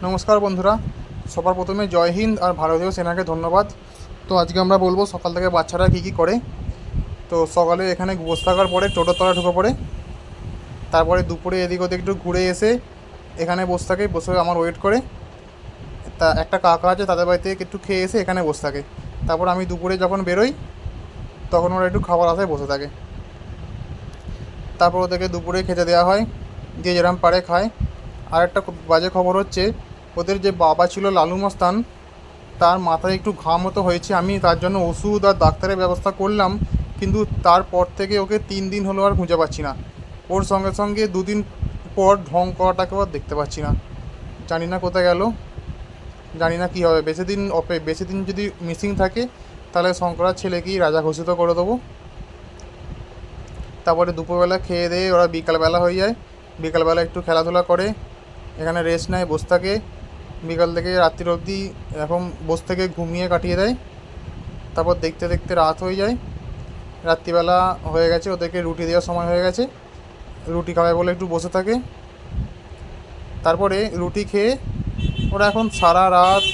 নমস্কার বন্ধুরা, সবার প্রথমে জয় হিন্দ আর ভারতীয় সেনাকে ধন্যবাদ। তো আজকে আমরা বলবো সকাল থেকে বাচ্চারা কী কী করে। তো সকালে এখানে বসে থাকার পরে টোটোর তলায় ঢুকে পড়ে, তারপরে দুপুরে এদিক ওদিক একটু ঘুরে এসে এখানে বসে থাকে, বসে আমার ওয়েট করে। তা একটা কাকা আছে, তাদের বাড়িতে একটু খেয়ে এসে এখানে বসে থাকে। তারপর আমি দুপুরে যখন বেরোই তখন ওরা একটু খাবার আশায় বসে থাকে। তারপর ওদেরকে দুপুরে খেতে দেওয়া হয়, যে যেরকম পারে খায়। আর একটা খুব বাজে খবর হচ্ছে, ওদের যে বাবা ছিল লালু মস্তান, তার মাথায় একটু ঘা মতো হয়েছে। আমি তার জন্য ওষুধ আর ডাক্তারের ব্যবস্থা করলাম, কিন্তু তারপর থেকে ওকে 3 দিন হলো আর খুঁজে পাচ্ছি না। ওর সঙ্গে সঙ্গে 2 দিন পর ঢং করাটাকেও আর দেখতে পাচ্ছি না। জানি না কোথায় গেল, জানি না কী হবে। বেশি দিন যদি মিসিং থাকে তাহলে শঙ্করার ছেলেকেই রাজা ঘোষিত করে দেবো। তারপরে দুপুরবেলা খেয়ে দিয়ে ওরা বিকালবেলা হয়ে যায়, বিকালবেলা একটু খেলাধুলা করে, এখানে রেস্ট নেয়, বসে থাকে। বিকাল থেকে রাত্রির অবধি এরকম বসে থেকে ঘুমিয়ে কাটিয়ে দেয়। তারপর দেখতে দেখতে রাত হয়ে যায়, রাত্রিবেলা হয়ে গেছে, ওদেরকে রুটি দেওয়ার সময় হয়ে গেছে। রুটি খাবে বলে একটু বসে থাকে। তারপরে রুটি খেয়ে ওরা এখন সারা রাত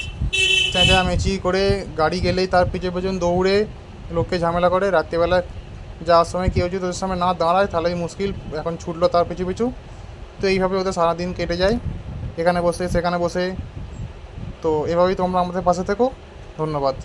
চেঁচামেচি করে, গাড়ি গেলেই তার পিছন পিছন দৌড়ে লোককে ঝামেলা করে। রাত্রিবেলা যাওয়ার সময় কেউ যদি ওদের সামনে না দাঁড়ায় তাহলেই মুশকিল, এখন ছুটলো তার পিছু পিছু। তো এইভাবে ওদের সারাদিন কেটে যায়, এখানে বসে সেখানে বসে। তো এভাবেই তোমরা আমাদের পাশে থেকো। ধন্যবাদ।